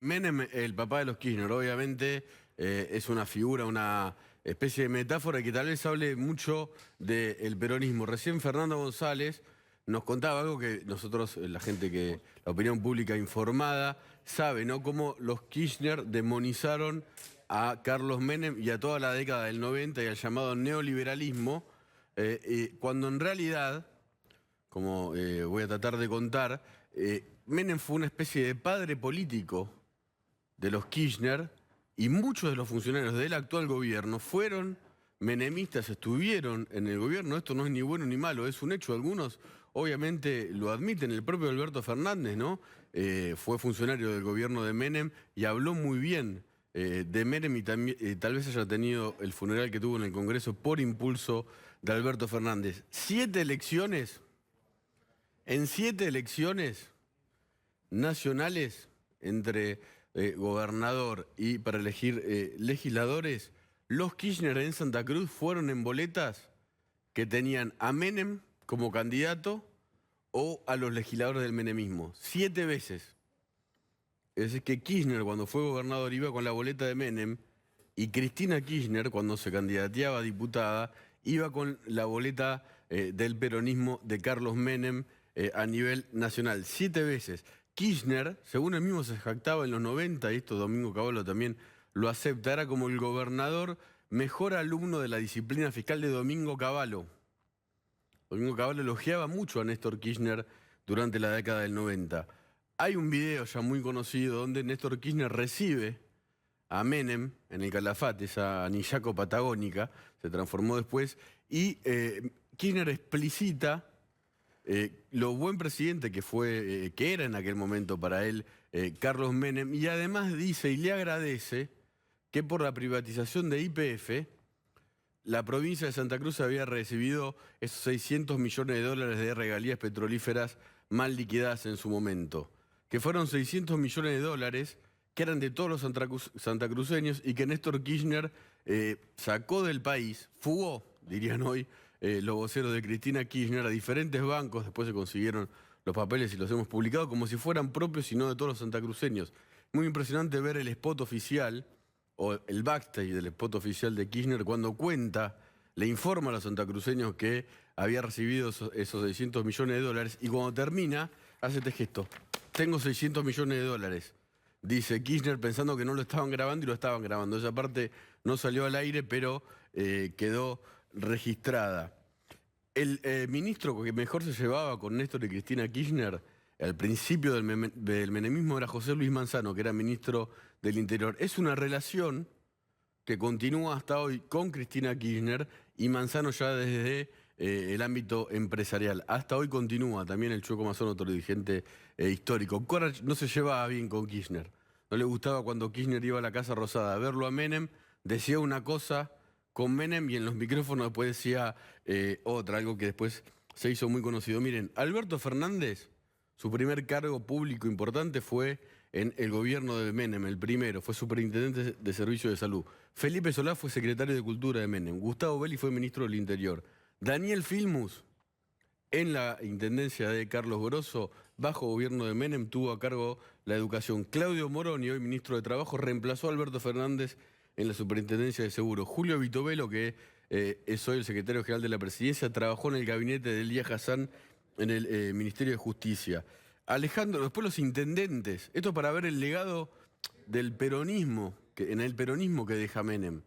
Menem, el papá de los Kirchner, obviamente es una figura, una especie de metáfora que tal vez hable mucho del peronismo. Recién Fernando González nos contaba algo que nosotros, la gente que, la opinión pública informada, sabe, ¿no? Cómo los Kirchner demonizaron a Carlos Menem y a toda la década del 90 y al llamado neoliberalismo, cuando en realidad, como voy a tratar de contar, Menem fue una especie de padre político de los Kirchner y muchos de los funcionarios del actual gobierno fueron menemistas, estuvieron en el gobierno. Esto no es ni bueno ni malo, es un hecho. Algunos obviamente lo admiten. El propio Alberto Fernández, ¿no? Fue funcionario del gobierno de Menem y habló muy bien de Menem y tal vez haya tenido el funeral que tuvo en el Congreso por impulso de Alberto Fernández. En 7 elecciones nacionales entre gobernador y para elegir legisladores, los Kirchner en Santa Cruz fueron en boletas que tenían a Menem como candidato o a los legisladores del menemismo. 7 veces. Es decir, que Kirchner cuando fue gobernador iba con la boleta de Menem y Cristina Kirchner cuando se candidateaba a diputada iba con la boleta del peronismo de Carlos Menem a nivel nacional. 7 veces. Kirchner, según él mismo se jactaba en los 90, y esto Domingo Cavallo también lo acepta, era como el gobernador mejor alumno de la disciplina fiscal de Domingo Cavallo. Domingo Cavallo elogiaba mucho a Néstor Kirchner durante la década del 90. Hay un video ya muy conocido donde Néstor Kirchner recibe a Menem en el Calafate, esa anillaco patagónica, se transformó después, y Kirchner explicita lo buen presidente que fue, que era en aquel momento para él, Carlos Menem, y además dice y le agradece que por la privatización de YPF, la provincia de Santa Cruz había recibido esos 600 millones de dólares de regalías petrolíferas mal liquidadas en su momento, que fueron 600 millones de dólares que eran de todos los santacruceños y que Néstor Kirchner sacó del país, fugó, dirían hoy los voceros de Cristina Kirchner, a diferentes bancos. Después se consiguieron los papeles y los hemos publicado como si fueran propios y no de todos los santacruceños. Muy impresionante ver el spot oficial o el backstage del spot oficial de Kirchner cuando cuenta, le informa a los santacruceños que había recibido esos 600 millones de dólares y cuando termina hace este gesto: tengo 600 millones de dólares. Dice Kirchner pensando que no lo estaban grabando y lo estaban grabando. Esa parte no salió al aire, pero quedó registrada. El ministro que mejor se llevaba con Néstor y Cristina Kirchner al principio del menemismo era José Luis Manzano, que era ministro del Interior. Es una relación que continúa hasta hoy con Cristina Kirchner y Manzano ya desde el ámbito empresarial. Hasta hoy continúa también el Chueco Mazón, otro dirigente histórico. Corach no se llevaba bien con Kirchner. No le gustaba cuando Kirchner iba a la Casa Rosada a verlo a Menem, decía una cosa con Menem y en los micrófonos después decía otra, algo que después se hizo muy conocido. Miren, Alberto Fernández, su primer cargo público importante fue en el gobierno de Menem, el primero, fue superintendente de Servicio de Salud. Felipe Solá fue secretario de Cultura de Menem. Gustavo Belli fue ministro del Interior. Daniel Filmus, en la intendencia de Carlos Grosso, bajo gobierno de Menem, tuvo a cargo la educación. Claudio Moroni, hoy ministro de Trabajo, reemplazó a Alberto Fernández en la superintendencia de Seguros. Julio Vitovelo, que es hoy el secretario general de la Presidencia, trabajó en el gabinete de Elías Hassan en el Ministerio de Justicia. Alejandro, después los intendentes. Esto para ver el legado del peronismo, en el peronismo que deja Menem.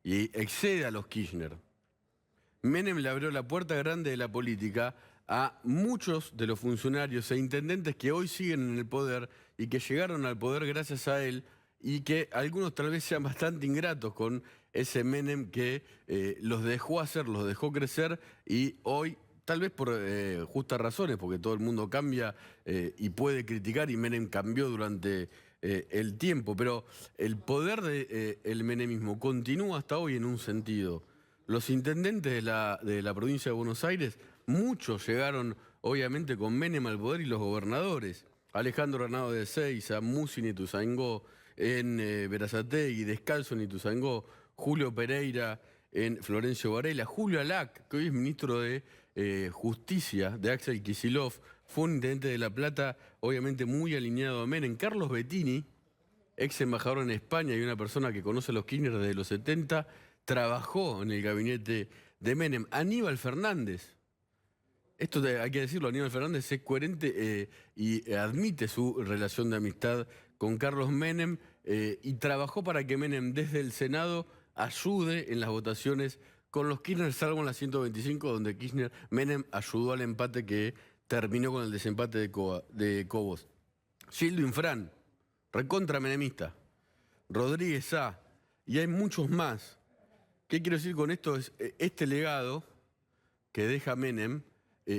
Y excede a los Kirchner. Menem le abrió la puerta grande de la política a muchos de los funcionarios e intendentes que hoy siguen en el poder y que llegaron al poder gracias a él y que algunos tal vez sean bastante ingratos con ese Menem que los dejó hacer, los dejó crecer y hoy, tal vez por justas razones, porque todo el mundo cambia y puede criticar y Menem cambió durante el tiempo, pero el poder del menemismo continúa hasta hoy en un sentido. Los intendentes de la provincia de Buenos Aires, muchos llegaron obviamente con Menem al poder y los gobernadores. Alejandro Arnao de Ezeiza, Musi en Ituzaingó, en Berazategui, Descalzo en Ituzaingó, Julio Pereira en Florencio Varela, Julio Alac, que hoy es ministro de Justicia de Axel Kicillof, fue un intendente de La Plata, obviamente muy alineado a Menem. Carlos Bettini, ex embajador en España y una persona que conoce a los Kirchner desde los 70, trabajó en el gabinete de Menem. Aníbal Fernández, hay que decirlo, Aníbal Fernández es coherente y admite su relación de amistad con Carlos Menem y trabajó para que Menem desde el Senado ayude en las votaciones con los Kirchner, salvo en la 125, donde Menem ayudó al empate que terminó con el desempate de Cobos. Gildo Infran, recontra menemista. Rodríguez A. Y hay muchos más. ¿Qué quiero decir con esto? Es este legado que deja Menem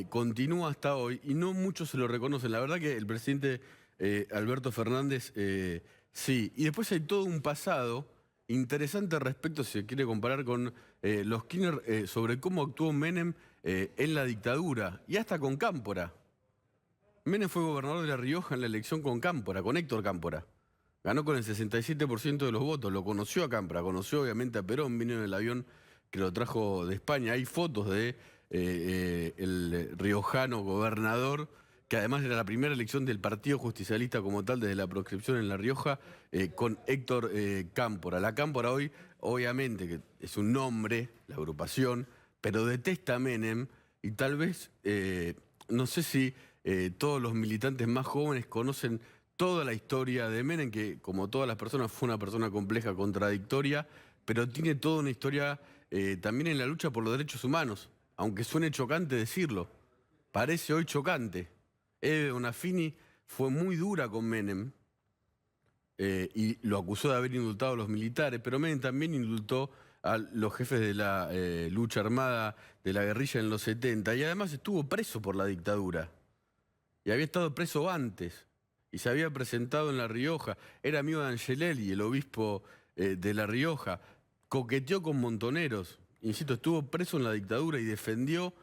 continúa hasta hoy y no muchos se lo reconocen. La verdad que el presidente Alberto Fernández sí. Y después hay todo un pasado interesante respecto, si se quiere comparar con los Kirchner, sobre cómo actuó Menem en la dictadura y hasta con Cámpora. Menem fue gobernador de La Rioja en la elección con Cámpora, con Héctor Cámpora. Ganó con el 67% de los votos, lo conoció a Cámpora, conoció obviamente a Perón, vino en el avión que lo trajo de España. Hay fotos de el riojano gobernador, que además era la primera elección del Partido Justicialista como tal desde la proscripción en La Rioja, con Héctor Cámpora. La Cámpora hoy, obviamente, que es un nombre, la agrupación, pero detesta a Menem y tal vez, no sé si todos los militantes más jóvenes conocen toda la historia de Menem, que como todas las personas fue una persona compleja, contradictoria, pero tiene toda una historia también en la lucha por los derechos humanos, aunque suene chocante decirlo, parece hoy chocante. Eve Bonafini fue muy dura con Menem y lo acusó de haber indultado a los militares, pero Menem también indultó a los jefes de la lucha armada de la guerrilla en los 70 y además estuvo preso por la dictadura y había estado preso antes y se había presentado en La Rioja, era amigo de Angelelli, el obispo de La Rioja, coqueteó con montoneros, insisto, estuvo preso en la dictadura y defendió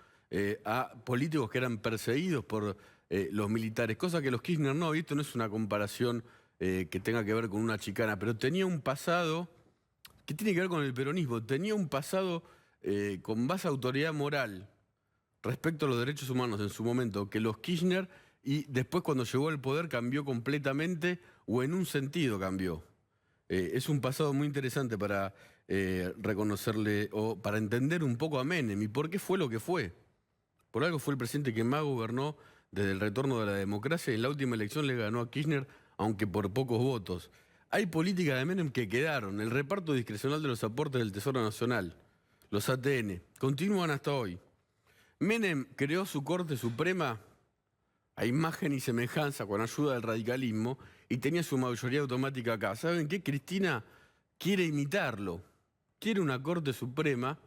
a políticos que eran perseguidos por los militares, cosa que los Kirchner no, y esto no es una comparación que tenga que ver con una chicana, pero tenía un pasado que tiene que ver con el peronismo, tenía un pasado con más autoridad moral respecto a los derechos humanos en su momento que los Kirchner, y después cuando llegó al poder cambió completamente o en un sentido cambió. Es un pasado muy interesante para reconocerle o para entender un poco a Menem y por qué fue lo que fue. Por algo fue el presidente que más gobernó desde el retorno de la democracia y en la última elección le ganó a Kirchner, aunque por pocos votos. Hay políticas de Menem que quedaron, el reparto discrecional de los aportes del Tesoro Nacional, los ATN, continúan hasta hoy. Menem creó su Corte Suprema a imagen y semejanza con ayuda del radicalismo y tenía su mayoría automática acá. ¿Saben qué? Cristina quiere imitarlo. Quiere una Corte Suprema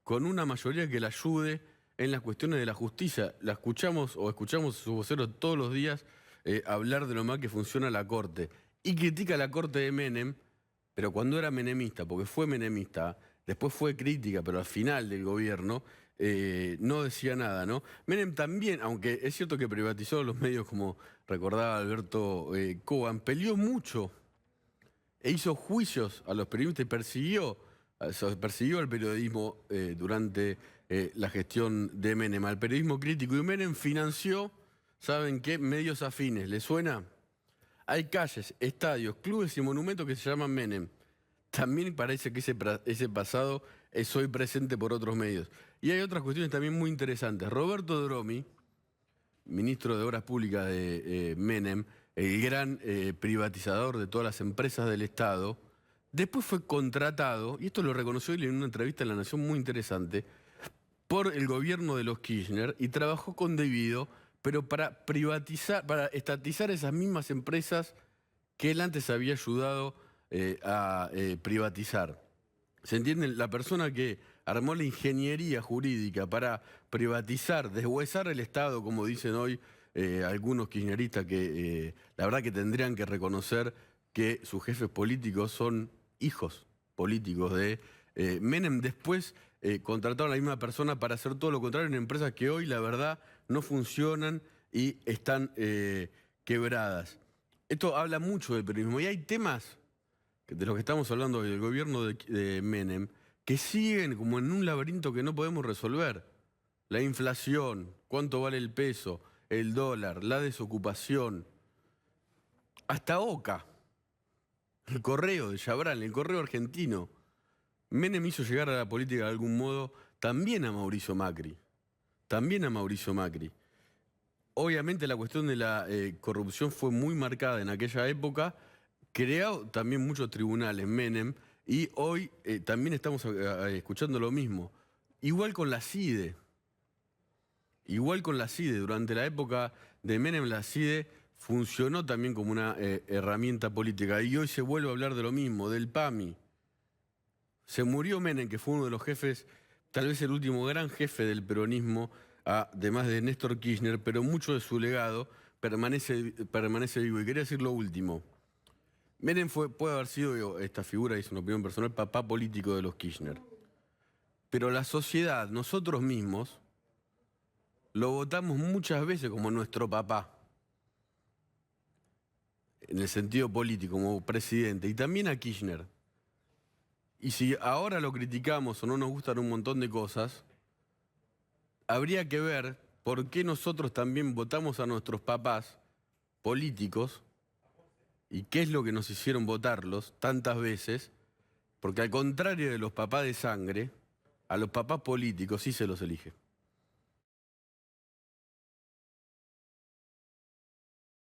con una mayoría que la ayude en las cuestiones de la justicia. La escuchamos a sus voceros todos los días hablar de lo mal que funciona la Corte. Y critica la Corte de Menem, pero cuando era menemista, porque fue menemista, después fue crítica, pero al final del gobierno no decía nada, ¿no? Menem también, aunque es cierto que privatizó los medios, como recordaba Alberto Coban, peleó mucho e hizo juicios a los periodistas y persiguió al periodismo durante la gestión de Menem, al periodismo crítico. Y Menem financió, ¿saben qué? Medios afines. ¿Les suena? Hay calles, estadios, clubes y monumentos que se llaman Menem. También parece que ese pasado es hoy presente por otros medios. Y hay otras cuestiones también muy interesantes. Roberto Dromi, ministro de Obras Públicas de Menem, el gran privatizador de todas las empresas del Estado, después fue contratado, y esto lo reconoció él en una entrevista en La Nación muy interesante, por el gobierno de los Kirchner y trabajó con debido, pero para privatizar, para estatizar esas mismas empresas que él antes había ayudado a privatizar. ¿Se entiende? La persona que armó la ingeniería jurídica para privatizar, deshuesar el Estado, como dicen hoy algunos kirchneristas, que la verdad que tendrían que reconocer que sus jefes políticos son hijos políticos de Menem. Después contrataron a la misma persona para hacer todo lo contrario en empresas que hoy, la verdad, no funcionan y están quebradas. Esto habla mucho del peronismo y hay temas de los que estamos hablando hoy, del gobierno de Menem, que siguen como en un laberinto que no podemos resolver. La inflación, cuánto vale el peso, el dólar, la desocupación, hasta OCA. el correo de Chabrán, el correo argentino. Menem hizo llegar a la política de algún modo también a Mauricio Macri. También a Mauricio Macri. Obviamente la cuestión de la corrupción fue muy marcada en aquella época, creó también muchos tribunales Menem, y hoy también estamos escuchando lo mismo. Igual con la CIDE. Igual con la CIDE. Durante la época de Menem, la CIDE funcionó también como una herramienta política. Y hoy se vuelve a hablar de lo mismo, del PAMI. Se murió Menem, que fue uno de los jefes, tal vez el último gran jefe del peronismo, además de Néstor Kirchner, pero mucho de su legado permanece vivo. Y quería decir lo último. Menem puede haber sido, esta figura, es una opinión personal, papá político de los Kirchner. Pero la sociedad, nosotros mismos, lo votamos muchas veces como nuestro papá. En el sentido político, como presidente. Y también a Kirchner. Y si ahora lo criticamos o no nos gustan un montón de cosas, habría que ver por qué nosotros también votamos a nuestros papás políticos y qué es lo que nos hicieron votarlos tantas veces, porque al contrario de los papás de sangre, a los papás políticos sí se los elige.